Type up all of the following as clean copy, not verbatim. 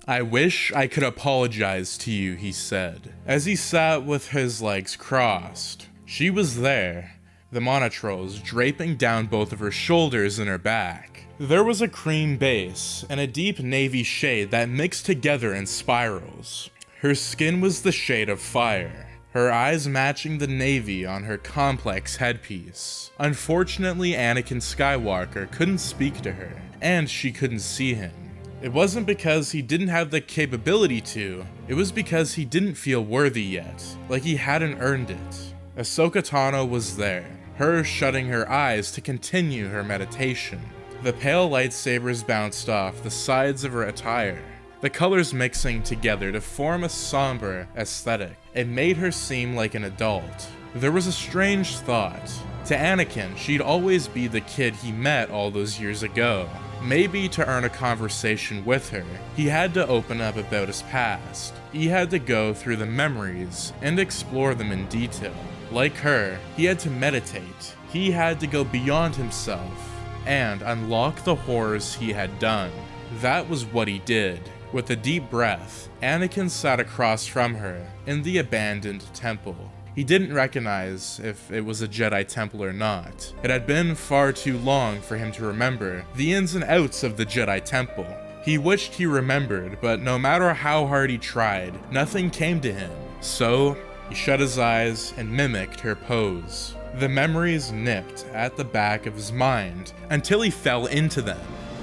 "I wish I could apologize to you," he said, as he sat with his legs crossed. She was there, the monotroles draping down both of her shoulders and her back. There was a cream base and a deep navy shade that mixed together in spirals. Her skin was the shade of fire, her eyes matching the navy on her complex headpiece. Unfortunately, Anakin Skywalker couldn't speak to her, and she couldn't see him. It wasn't because he didn't have the capability to, it was because he didn't feel worthy yet, like he hadn't earned it. Ahsoka Tano was there, her shutting her eyes to continue her meditation. The pale lightsabers bounced off the sides of her attire, the colors mixing together to form a somber aesthetic. It made her seem like an adult. There was a strange thought. To Anakin, she'd always be the kid he met all those years ago. Maybe to earn a conversation with her, he had to open up about his past. He had to go through the memories and explore them in detail. Like her, he had to meditate. He had to go beyond himself and unlock the horrors he had done. That was what he did. With a deep breath, Anakin sat across from her in the abandoned temple. He didn't recognize if it was a Jedi temple or not. It had been far too long for him to remember the ins and outs of the Jedi temple. He wished he remembered, but no matter how hard he tried, nothing came to him. So, he shut his eyes and mimicked her pose. The memories nipped at the back of his mind until he fell into them.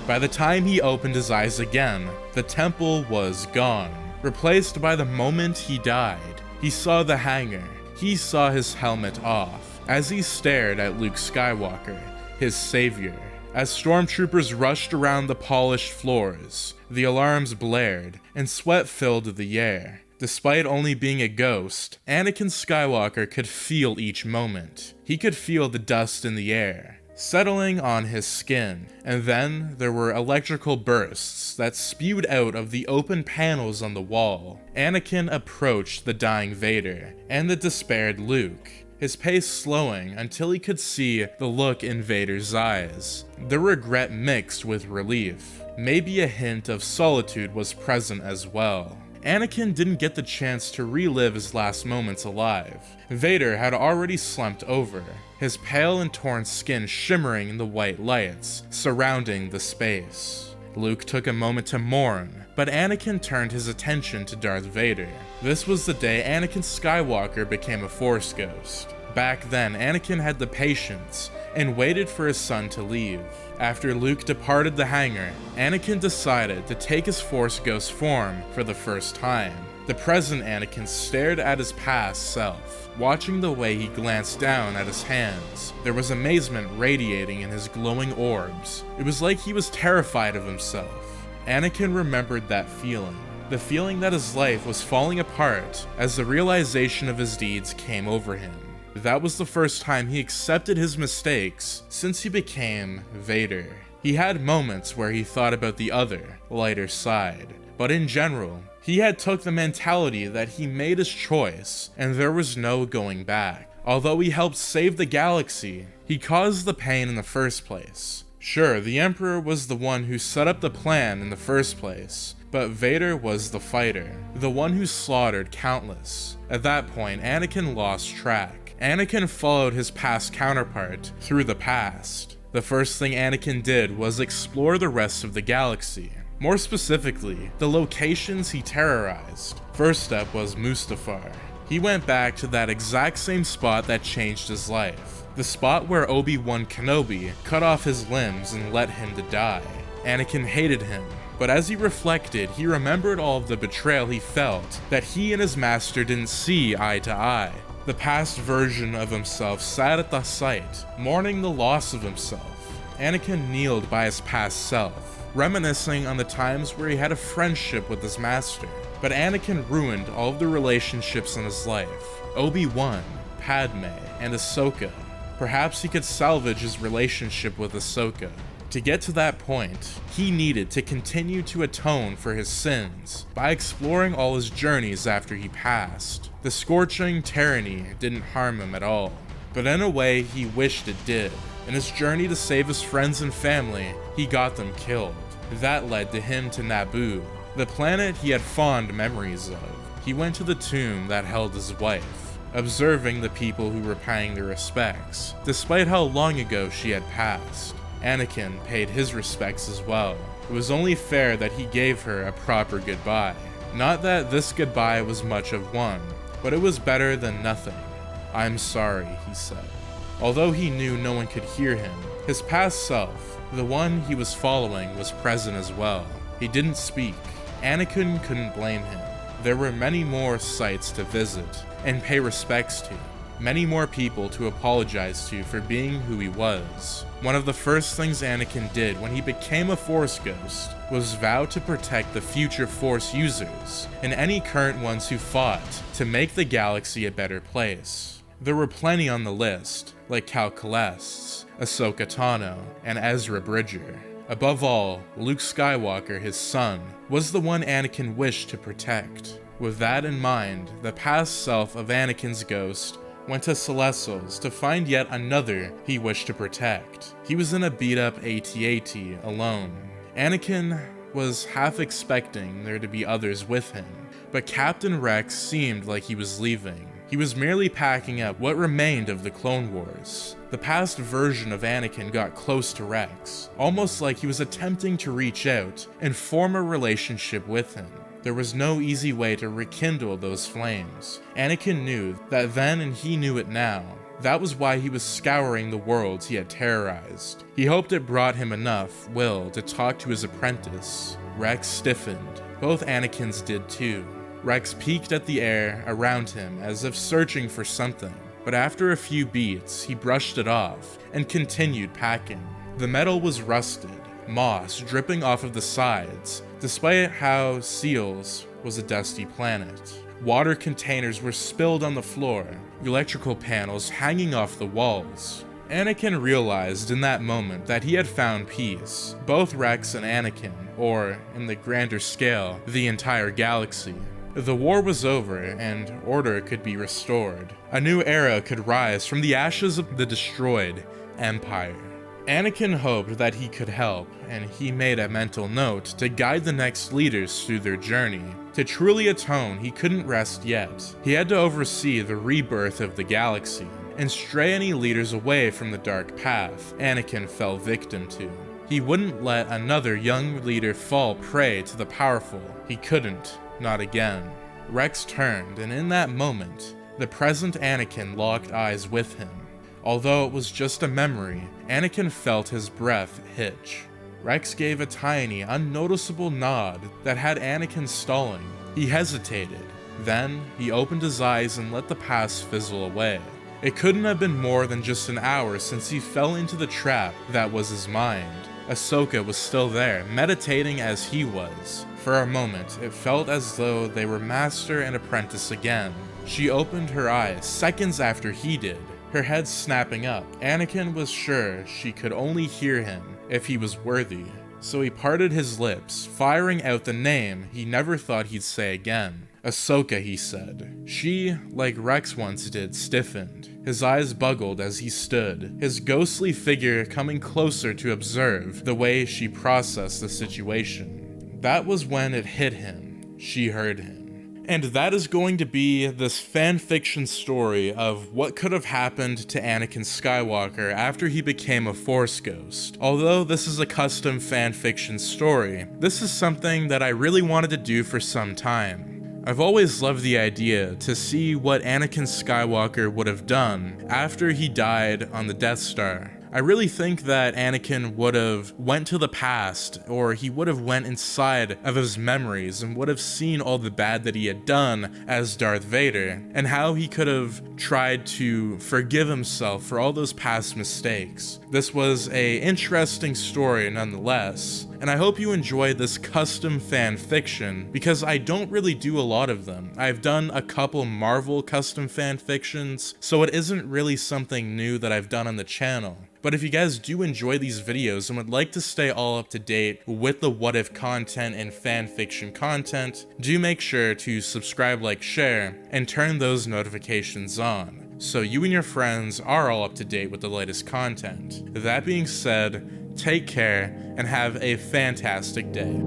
By the time he opened his eyes again, the temple was gone, replaced by the moment he died. He saw the hangar. He saw his helmet off as he stared at Luke Skywalker, his savior. As stormtroopers rushed around the polished floors, the alarms blared and sweat filled the air. Despite only being a ghost, Anakin Skywalker could feel each moment. He could feel the dust in the air, settling on his skin, and then there were electrical bursts that spewed out of the open panels on the wall. Anakin approached the dying Vader and the despaired Luke, his pace slowing until he could see the look in Vader's eyes. The regret mixed with relief. Maybe a hint of solitude was present as well. Anakin didn't get the chance to relive his last moments alive. Vader had already slumped over, his pale and torn skin shimmering in the white lights surrounding the space. Luke took a moment to mourn, but Anakin turned his attention to Darth Vader. This was the day Anakin Skywalker became a Force ghost. Back then, Anakin had the patience and waited for his son to leave. After Luke departed the hangar, Anakin decided to take his Force ghost form for the first time. The present Anakin stared at his past self, watching the way he glanced down at his hands. There was amazement radiating in his glowing orbs. It was like he was terrified of himself. Anakin remembered that feeling. The feeling that his life was falling apart as the realization of his deeds came over him. That was the first time he accepted his mistakes since he became Vader. He had moments where he thought about the other, lighter side, but in general, he had took the mentality that he made his choice and there was no going back. Although he helped save the galaxy, he caused the pain in the first place. Sure, the Emperor was the one who set up the plan in the first place, but Vader was the fighter, the one who slaughtered countless. At that point, Anakin lost track. Anakin followed his past counterpart through the past. The first thing Anakin did was explore the rest of the galaxy. More specifically, the locations he terrorized. First up was Mustafar. He went back to that exact same spot that changed his life. The spot where Obi-Wan Kenobi cut off his limbs and let him to die. Anakin hated him, but as he reflected, he remembered all of the betrayal he felt, that he and his master didn't see eye to eye. The past version of himself sat at the site, mourning the loss of himself. Anakin kneeled by his past self, reminiscing on the times where he had a friendship with his master. But Anakin ruined all of the relationships in his life. Obi-Wan, Padme, and Ahsoka. Perhaps he could salvage his relationship with Ahsoka. To get to that point, he needed to continue to atone for his sins by exploring all his journeys after he passed. The scorching tyranny didn't harm him at all, but in a way he wished it did. In his journey to save his friends and family, he got them killed. That led to him to Naboo, the planet he had fond memories of. He went to the tomb that held his wife, observing the people who were paying their respects, despite how long ago she had passed. Anakin paid his respects as well. It was only fair that he gave her a proper goodbye. Not that this goodbye was much of one, but it was better than nothing. "I'm sorry," he said. Although he knew no one could hear him, his past self, the one he was following, was present as well. He didn't speak. Anakin couldn't blame him. There were many more sites to visit and pay respects to, many more people to apologize to for being who he was. One of the first things Anakin did when he became a Force ghost was vow to protect the future Force users and any current ones who fought to make the galaxy a better place. There were plenty on the list, like Cal Kestis, Ahsoka Tano, and Ezra Bridger. Above all, Luke Skywalker, his son, was the one Anakin wished to protect. With that in mind, the past self of Anakin's ghost went to Celestials to find yet another he wished to protect. He was in a beat-up AT-AT alone. Anakin was half expecting there to be others with him, but Captain Rex seemed like he was leaving. He was merely packing up what remained of the Clone Wars. The past version of Anakin got close to Rex, almost like he was attempting to reach out and form a relationship with him. There was no easy way to rekindle those flames. Anakin knew that then, and he knew it now. That was why he was scouring the worlds he had terrorized. He hoped it brought him enough will to talk to his apprentice. Rex stiffened. Both Anakins did too. Rex peeked at the air around him as if searching for something, but after a few beats, he brushed it off and continued packing. The metal was rusted, moss dripping off of the sides, despite how Seals was a dusty planet. Water containers were spilled on the floor, electrical panels hanging off the walls. Anakin realized in that moment that he had found peace. Both Rex and Anakin, or, in the grander scale, the entire galaxy. The war was over, and order could be restored. A new era could rise from the ashes of the destroyed Empire. Anakin hoped that he could help, and he made a mental note to guide the next leaders through their journey. To truly atone, he couldn't rest yet. He had to oversee the rebirth of the galaxy, and stray any leaders away from the dark path Anakin fell victim to. He wouldn't let another young leader fall prey to the powerful. He couldn't. Not again. Rex turned, and in that moment, the present Anakin locked eyes with him. Although it was just a memory, Anakin felt his breath hitch. Rex gave a tiny, unnoticeable nod that had Anakin stalling. He hesitated. Then, he opened his eyes and let the past fizzle away. It couldn't have been more than just an hour since he fell into the trap that was his mind. Ahsoka was still there, meditating as he was. For a moment, it felt as though they were master and apprentice again. She opened her eyes seconds after he did, her head snapping up. Anakin was sure she could only hear him if he was worthy, so he parted his lips, firing out the name he never thought he'd say again. "Ahsoka," he said. She, like Rex once did, stiffened. His eyes buggled as he stood, his ghostly figure coming closer to observe the way she processed the situation. That was when it hit him. She heard him. And that is going to be this fanfiction story of what could have happened to Anakin Skywalker after he became a Force ghost. Although this is a custom fanfiction story, this is something that I really wanted to do for some time. I've always loved the idea to see what Anakin Skywalker would have done after he died on the Death Star. I really think that Anakin would have went to the past, or he would have went inside of his memories and would have seen all the bad that he had done as Darth Vader, and how he could have tried to forgive himself for all those past mistakes. This was an interesting story nonetheless, and I hope you enjoy this custom fan fiction, because I don't really do a lot of them. I've done a couple Marvel custom fan fictions, so it isn't really something new that I've done on the channel. But if you guys do enjoy these videos and would like to stay all up to date with the what if content and fanfiction content, do make sure to subscribe, like, share, and turn those notifications on, so you and your friends are all up to date with the latest content. That being said, take care and have a fantastic day.